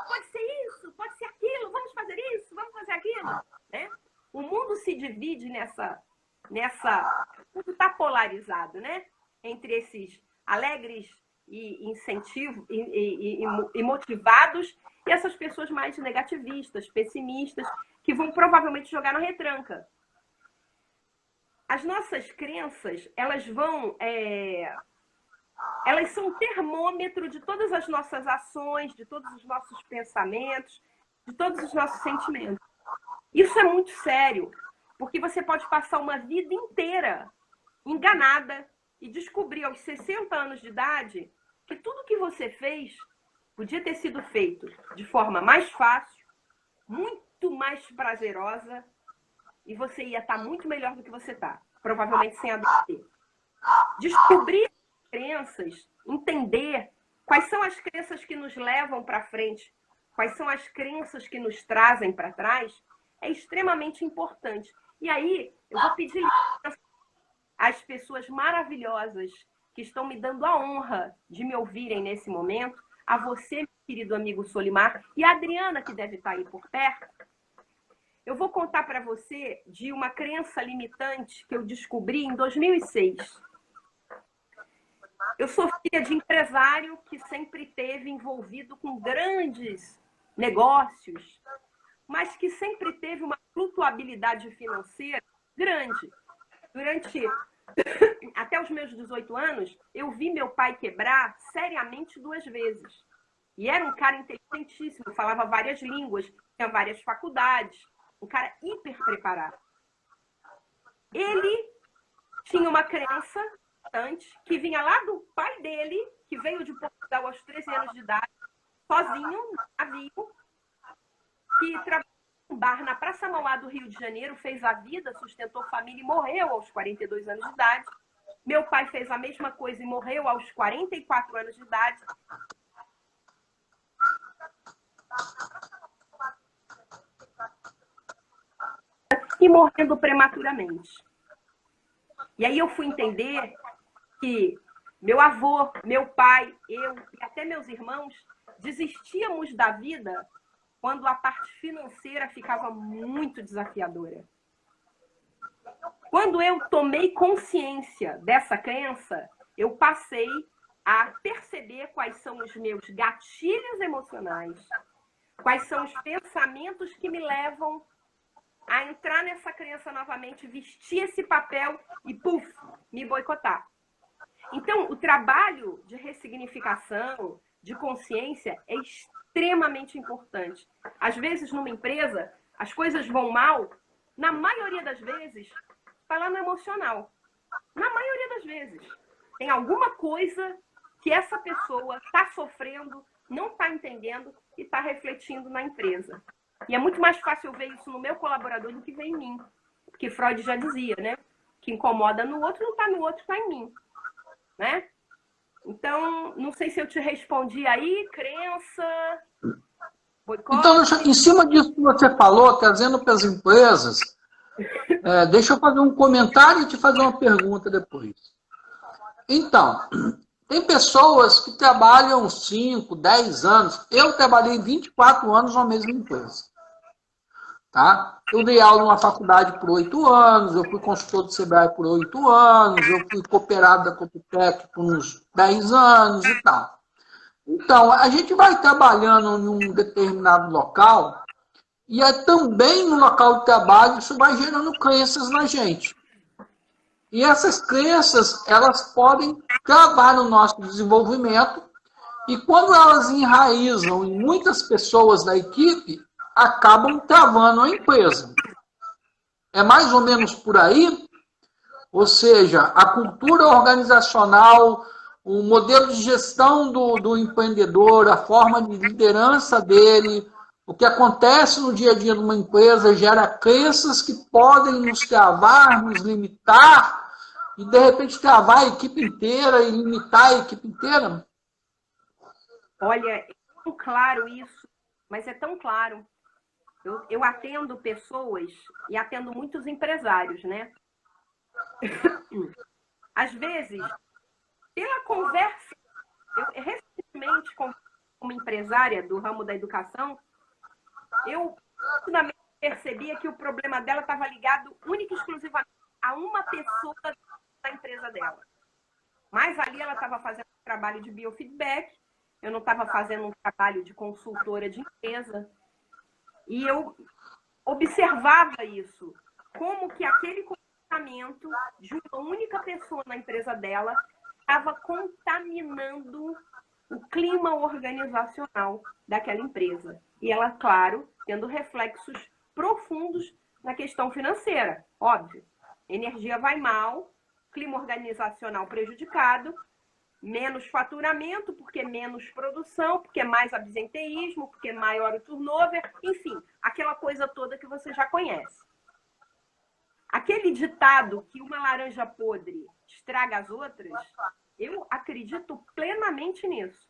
pode ser isso, pode ser aquilo, vamos fazer isso, vamos fazer aquilo. Né? O mundo se divide nessa... O mundo está polarizado, né? Entre esses alegres e incentivos e motivados e essas pessoas mais negativistas, pessimistas, que vão provavelmente jogar na retranca. As nossas crenças, elas vão elas são um termômetro de todas as nossas ações, de todos os nossos pensamentos, de todos os nossos sentimentos. Isso é muito sério, porque você pode passar uma vida inteira enganada e descobrir aos 60 anos de idade que tudo que você fez podia ter sido feito de forma mais fácil, muito mais prazerosa, e você ia estar muito melhor do que você está, provavelmente sem adoecer. Descobrir crenças, entender quais são as crenças que nos levam para frente, quais são as crenças que nos trazem para trás, é extremamente importante. E aí, eu vou pedir às pessoas maravilhosas que estão me dando a honra de me ouvirem nesse momento, a você, meu querido amigo Solimar, e a Adriana, que deve estar aí por perto, eu vou contar para você de uma crença limitante que eu descobri em 2006. Eu sou filha de empresário que sempre esteve envolvido com grandes negócios, mas que sempre teve uma flutuabilidade financeira grande. Durante até os meus 18 anos, eu vi meu pai quebrar seriamente 2 vezes. E era um cara inteligentíssimo, falava várias línguas, tinha várias faculdades, um cara hiper preparado. Ele tinha uma crença que vinha lá do pai dele, que veio de Portugal aos 13 anos de idade, sozinho, no navio, que trabalhou em um bar na Praça Mauá do Rio de Janeiro, fez a vida, sustentou família e morreu aos 42 anos de idade. Meu pai fez a mesma coisa e morreu aos 44 anos de idade. E morrendo prematuramente. E aí eu fui entender que meu avô, meu pai, eu e até meus irmãos desistíamos da vida quando a parte financeira ficava muito desafiadora. Quando eu tomei consciência dessa crença, eu passei a perceber quais são os meus gatilhos emocionais, quais são os pensamentos que me levam a entrar nessa crença novamente, vestir esse papel e, puf, me boicotar. Então, o trabalho de ressignificação, de consciência, é extremamente importante. Às vezes, numa empresa, as coisas vão mal, na maioria das vezes, está lá no emocional. Na maioria das vezes. Tem alguma coisa que essa pessoa está sofrendo, não está entendendo e está refletindo na empresa. E é muito mais fácil eu ver isso no meu colaborador do que ver em mim. Porque Freud já dizia, né? Que incomoda no outro, não está no outro, está em mim. Né? Então, não sei se eu te respondi aí, crença, boicote. Então, em cima disso que você falou, trazendo para as empresas, deixa eu fazer um comentário e te fazer uma pergunta depois. Então, tem pessoas que trabalham 5, 10 anos. Eu trabalhei 24 anos na mesma empresa. Tá? Eu dei aula numa faculdade por 8 anos, eu fui consultor do Sebrae por 8 anos, eu fui cooperado da Copitec por uns 10 anos e tal. Então, a gente vai trabalhando em um determinado local e também no local de trabalho isso vai gerando crenças na gente. E essas crenças, elas podem travar no nosso desenvolvimento e quando elas enraizam em muitas pessoas da equipe, acabam travando a empresa. É mais ou menos por aí, ou seja, a cultura organizacional, o modelo de gestão do empreendedor, a forma de liderança dele, o que acontece no dia a dia de uma empresa gera crenças que podem nos travar, nos limitar, e de repente travar a equipe inteira e limitar a equipe inteira. Olha, é tão claro isso, mas é tão claro. Eu atendo pessoas e atendo muitos empresários, né? Às vezes, pela conversa, eu recentemente, como uma empresária do ramo da educação, eu percebia que o problema dela estava ligado única e exclusivamente a uma pessoa da empresa dela. Mas ali ela estava fazendo um trabalho de biofeedback, eu não estava fazendo um trabalho de consultora de empresa. E eu observava isso, como que aquele comportamento de uma única pessoa na empresa dela estava contaminando o clima organizacional daquela empresa. E ela, claro, tendo reflexos profundos na questão financeira. Óbvio, energia vai mal, clima organizacional prejudicado, menos faturamento, porque menos produção, porque mais absenteísmo, porque maior o turnover, enfim, aquela coisa toda que você já conhece. Aquele ditado que uma laranja podre estraga as outras, eu acredito plenamente nisso.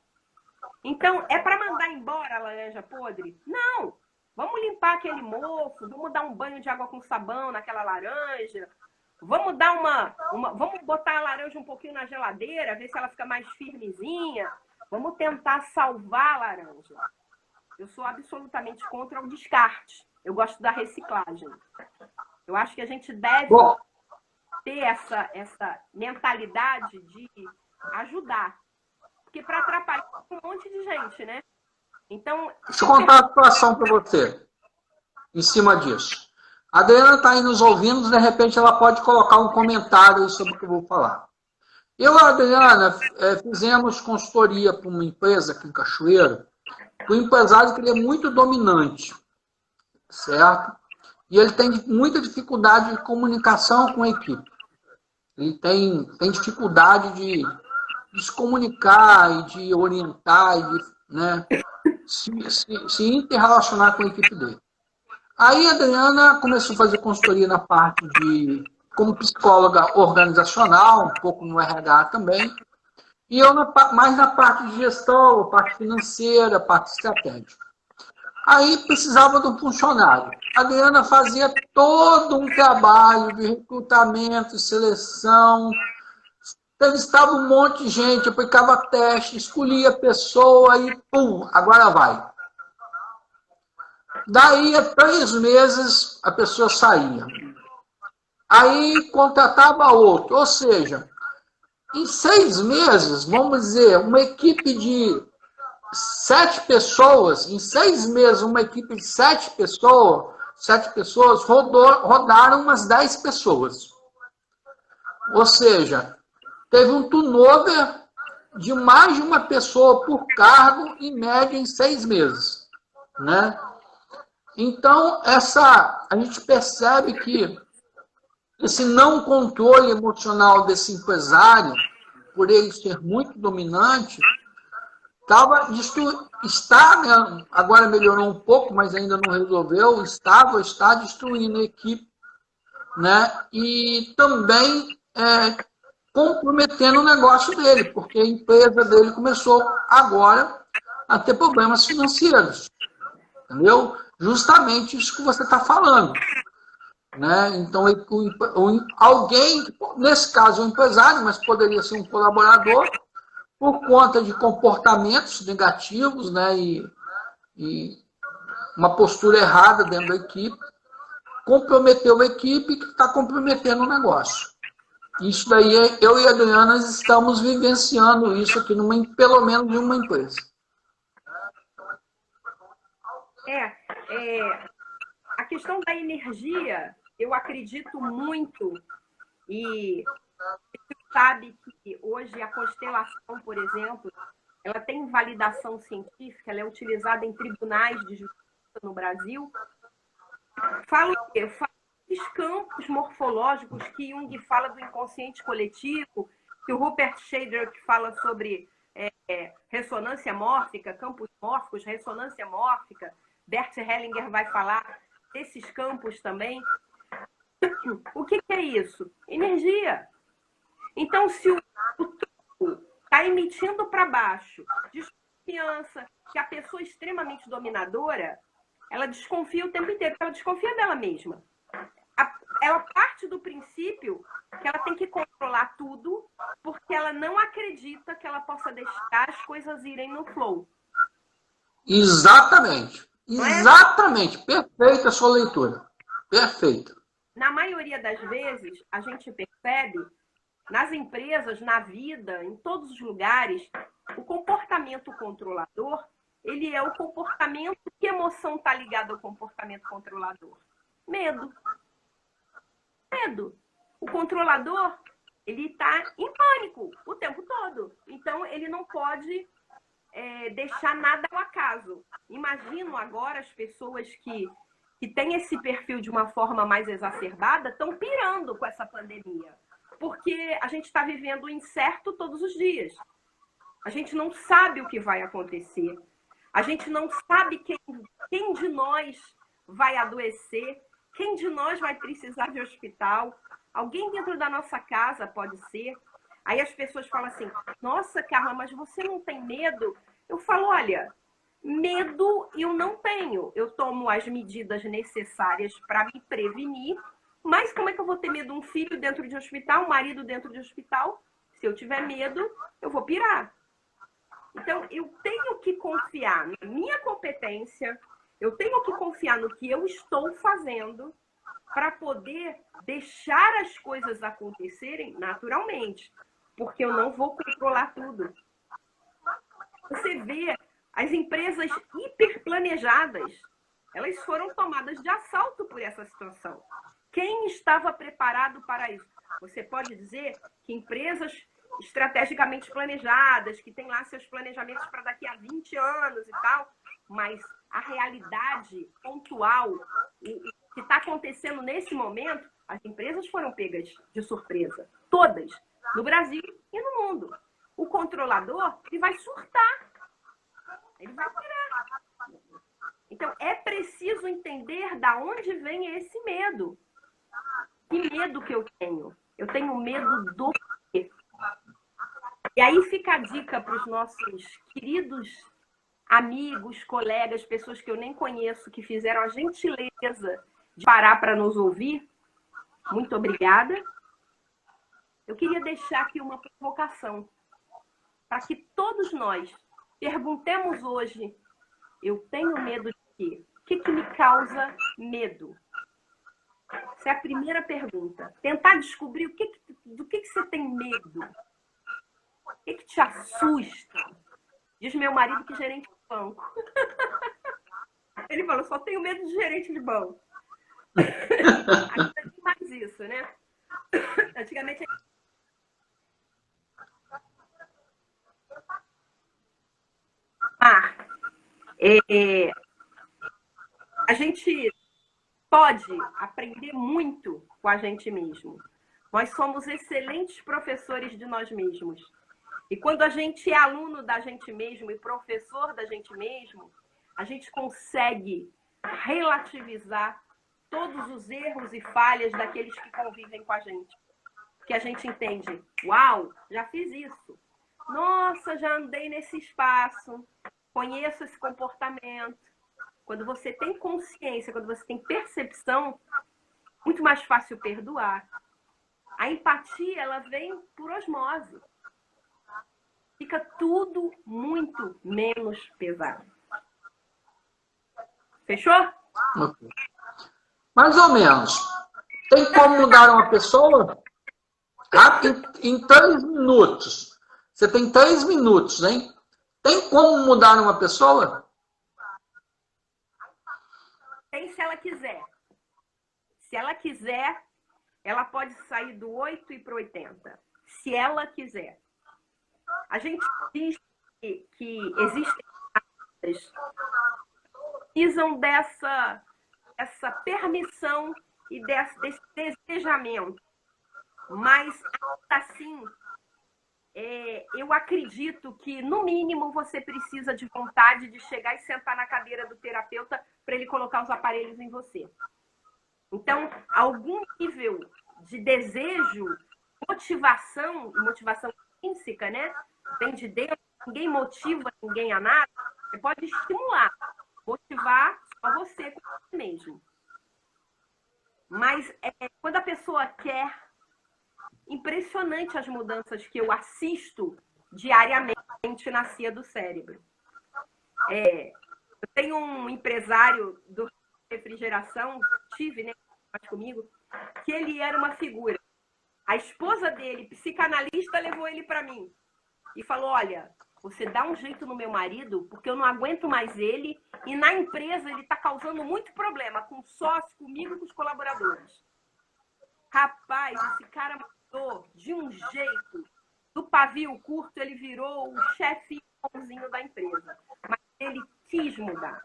Então, é para mandar embora a laranja podre? Não! Vamos limpar aquele mofo, vamos dar um banho de água com sabão naquela laranja, vamos dar vamos botar a laranja um pouquinho na geladeira, ver se ela fica mais firmezinha. Vamos tentar salvar a laranja. Eu sou absolutamente contra o descarte. Eu gosto da reciclagem. Eu acho que a gente deve ter essa mentalidade de ajudar. Porque para atrapalhar um monte de gente, né? Então, deixa eu contar a situação para você em cima disso. A Adriana está aí nos ouvindo, de repente ela pode colocar um comentário sobre o que eu vou falar. Eu e a Adriana fizemos consultoria para uma empresa aqui em Cachoeiro, um empresário que ele é muito dominante, certo? E ele tem muita dificuldade de comunicação com a equipe. Ele tem dificuldade de se comunicar e de orientar e de, né, se interrelacionar com a equipe dele. Aí a Adriana começou a fazer consultoria na parte como psicóloga organizacional, um pouco no RH também, e eu mais na parte de gestão, parte financeira, parte estratégica. Aí precisava de um funcionário. A Adriana fazia todo um trabalho de recrutamento, seleção, entrevistava um monte de gente, aplicava teste, escolhia a pessoa e pum, agora vai. Daí, a 3 meses, a pessoa saía. Aí, contratava outro. Ou seja, em 6 meses, vamos dizer, uma equipe de 7 pessoas, em 6 meses, uma equipe de 7 pessoas rodaram umas 10 pessoas. Ou seja, teve um turnover de mais de uma pessoa por cargo, em média, em 6 meses. Né? Então, a gente percebe que esse não controle emocional desse empresário, por ele ser muito dominante, está, né, agora melhorou um pouco, mas ainda não resolveu, está destruindo a equipe, né? E também comprometendo o negócio dele, porque a empresa dele começou agora a ter problemas financeiros. Entendeu? Justamente isso que você está falando. Né? Então, alguém, nesse caso, um empresário, mas poderia ser um colaborador, por conta de comportamentos negativos, né? E uma postura errada dentro da equipe, comprometeu a equipe que está comprometendo o negócio. Isso daí, eu e a Adriana estamos vivenciando isso aqui, pelo menos em uma empresa. A questão da energia, eu acredito muito, e você sabe que hoje a constelação, por exemplo, ela tem validação científica, ela é utilizada em tribunais de justiça no Brasil. Fala o quê? Fala dos campos morfológicos que Jung fala do inconsciente coletivo, que o Rupert Sheldrake fala sobre ressonância mórfica, campos mórficos, ressonância mórfica. Bert Hellinger vai falar desses campos também. O que é isso? Energia. Então, se o tubo está emitindo para baixo desconfiança, que a pessoa é extremamente dominadora, ela desconfia o tempo inteiro, ela desconfia dela mesma. Ela parte do princípio que ela tem que controlar tudo, porque ela não acredita que ela possa deixar as coisas irem no flow. Exatamente. Exatamente. Perfeita a sua leitura. Perfeita. Na maioria das vezes, a gente percebe, nas empresas, na vida, em todos os lugares, o comportamento controlador, ele é o comportamento... Que emoção está ligada ao comportamento controlador? Medo. Medo. O controlador, ele está em pânico o tempo todo. Então, ele não pode deixar nada ao acaso. Imagino agora as pessoas que têm esse perfil de uma forma mais exacerbada estão pirando com essa pandemia. Porque a gente está vivendo o incerto todos os dias. A gente não sabe o que vai acontecer. A gente não sabe quem de nós vai adoecer, quem de nós vai precisar de hospital. Alguém dentro da nossa casa pode ser. Aí as pessoas falam assim, nossa, Carla, mas você não tem medo? Eu falo, olha, medo eu não tenho. Eu tomo as medidas necessárias para me prevenir, mas como é que eu vou ter medo? Um filho dentro de hospital, um marido dentro de hospital? Se eu tiver medo, eu vou pirar. Então, eu tenho que confiar na minha competência, eu tenho que confiar no que eu estou fazendo para poder deixar as coisas acontecerem naturalmente, porque eu não vou controlar tudo. Você vê as empresas hiperplanejadas, elas foram tomadas de assalto por essa situação. Quem estava preparado para isso? Você pode dizer que empresas estrategicamente planejadas, que têm lá seus planejamentos para daqui a 20 anos e tal, mas a realidade pontual, o que está acontecendo nesse momento, as empresas foram pegas de surpresa. Todas. No Brasil e no mundo. O controlador, ele vai surtar. Ele vai tirar. Então, é preciso entender da onde vem esse medo. Que medo que eu tenho? Eu tenho medo do quê? E aí fica a dica para os nossos queridos amigos, colegas, pessoas que eu nem conheço, que fizeram a gentileza de parar para nos ouvir. Muito obrigada. Eu queria deixar aqui uma provocação para que todos nós perguntemos hoje, eu tenho medo de quê? O que me causa medo? Essa é a primeira pergunta. Tentar descobrir do que você tem medo. O que te assusta? Diz meu marido que gerente de banco. Ele falou, só tenho medo de gerente de banco. Ainda tem mais isso, né? Antigamente... a gente pode aprender muito com a gente mesmo. Nós somos excelentes professores de nós mesmos. E quando a gente é aluno da gente mesmo e professor da gente mesmo, a gente consegue relativizar todos os erros e falhas daqueles que convivem com a gente. Porque a gente entende, uau, já fiz isso. Nossa, já andei nesse espaço, conheço esse comportamento. Quando você tem consciência, quando você tem percepção, muito mais fácil perdoar. A empatia, ela vem por osmose. Fica tudo muito menos pesado. Fechou? Okay. Mais ou menos. Tem como mudar uma pessoa? Em 3 minutos. Você tem 3 minutos, hein? Tem como mudar uma pessoa? Tem, se ela quiser. Se ela quiser, ela pode sair do 8 e para o 80. Se ela quiser. A gente diz que existem pessoas que precisam dessa permissão e desse desejamento. Mas, assim, eu acredito que, no mínimo, você precisa de vontade de chegar e sentar na cadeira do terapeuta para ele colocar os aparelhos em você. Então, algum nível de desejo, motivação intrínseca, né? Vem de dentro, ninguém motiva ninguém a nada, você pode estimular, motivar só você com você mesmo. Mas quando a pessoa quer, impressionante as mudanças que eu assisto diariamente na CIA do cérebro. Eu tenho um empresário do refrigeração, tive, né, comigo, que ele era uma figura. A esposa dele, psicanalista, levou ele para mim e falou, olha, você dá um jeito no meu marido, porque eu não aguento mais ele, e na empresa ele está causando muito problema com o sócio, comigo e com os colaboradores. Rapaz, esse cara mudou de um jeito. Do pavio curto, ele virou o chefinhozinho da empresa. Mas ele quis mudar.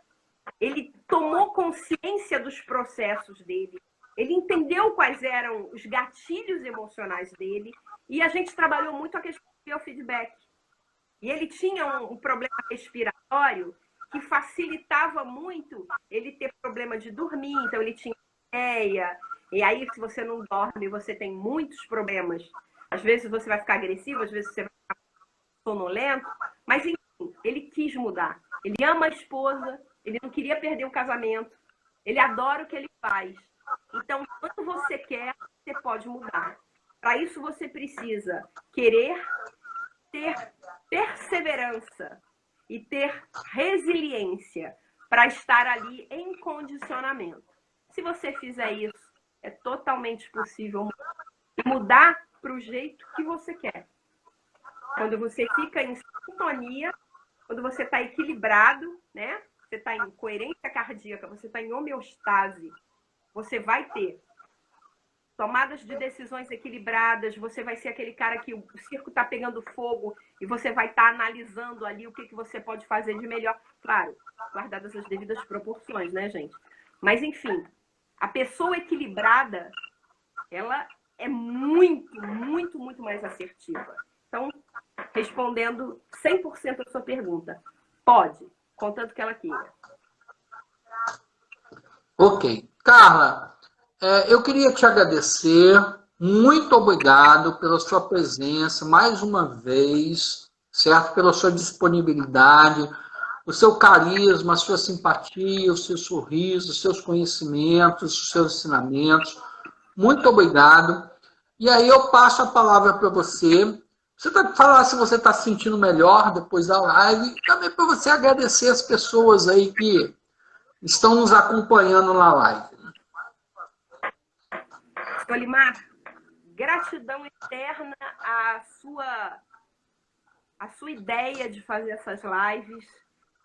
Ele tomou consciência dos processos dele. Ele entendeu quais eram os gatilhos emocionais dele. E a gente trabalhou muito a questão do biofeedback. E ele tinha um problema respiratório que facilitava muito ele ter problema de dormir. Então, ele tinha apneia. E aí, se você não dorme, você tem muitos problemas. Às vezes você vai ficar agressivo, às vezes você vai ficar sonolento. Mas, enfim, ele quis mudar. Ele ama a esposa, ele não queria perder o casamento. Ele adora o que ele faz. Então, quando você quer, você pode mudar. Para isso, você precisa querer, ter perseverança e ter resiliência para estar ali em condicionamento. Se você fizer isso, é totalmente possível mudar para o jeito que você quer. Quando você fica em sintonia, quando você está equilibrado, né? Você está em coerência cardíaca, você está em homeostase, você vai ter tomadas de decisões equilibradas, você vai ser aquele cara que o circo está pegando fogo e você vai estar analisando ali o que você pode fazer de melhor. Claro, guardadas as devidas proporções, né, gente? Mas, enfim, a pessoa equilibrada, ela é muito, muito, muito mais assertiva. Então, respondendo 100% a sua pergunta, pode, contanto que ela queira. Ok. Carla, eu queria te agradecer. Muito obrigado pela sua presença mais uma vez, certo? Pela sua disponibilidade, o seu carisma, a sua simpatia, o seu sorriso, os seus conhecimentos, os seus ensinamentos. Muito obrigado. E aí eu passo a palavra para você. Você vai falar se você está se sentindo melhor depois da live. E também para você agradecer as pessoas aí que estão nos acompanhando na live. Solimar, gratidão eterna à sua ideia de fazer essas lives,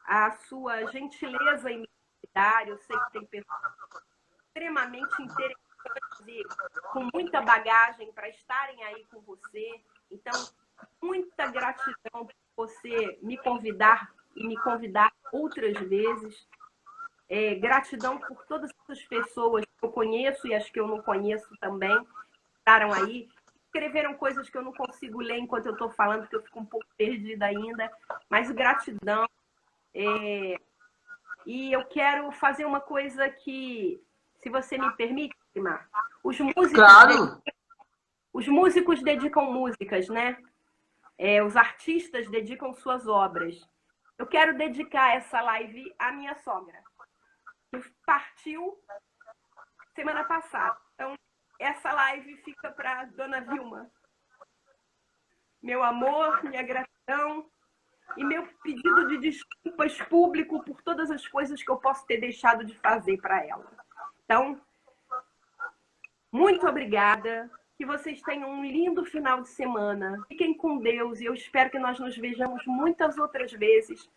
à sua gentileza em me convidar. Eu sei que tem pessoas extremamente interessantes e com muita bagagem para estarem aí com você. Então, muita gratidão por você me convidar e me convidar outras vezes. Gratidão por todas essas pessoas que eu conheço e as que eu não conheço também, que estaram aí, escreveram coisas que eu não consigo ler enquanto eu estou falando, porque eu fico um pouco perdida ainda, mas gratidão. E eu quero fazer uma coisa que, se você me permite, Mar, Claro. Os músicos dedicam músicas, né? Os artistas dedicam suas obras. Eu quero dedicar essa live à minha sogra, que partiu semana passada. Então, essa live fica para Dona Vilma. Meu amor, minha gratidão e meu pedido de desculpas público por todas as coisas que eu posso ter deixado de fazer para ela. Então, muito obrigada. Que vocês tenham um lindo final de semana. Fiquem com Deus e eu espero que nós nos vejamos muitas outras vezes,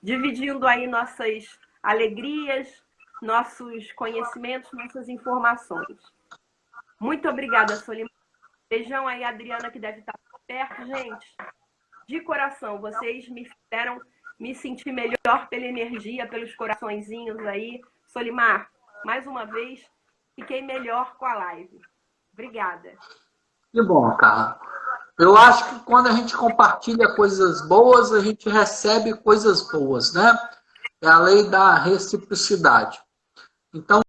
dividindo aí nossas alegrias, nossos conhecimentos, nossas informações. Muito obrigada, Solimar. Beijão aí, Adriana, que deve estar perto. Gente, de coração, vocês me fizeram me sentir melhor pela energia, pelos coraçõezinhos aí. Solimar, mais uma vez, fiquei melhor com a live. Obrigada. Que bom, Carla. Eu acho que quando a gente compartilha coisas boas, a gente recebe coisas boas, né? É a lei da reciprocidade. Então,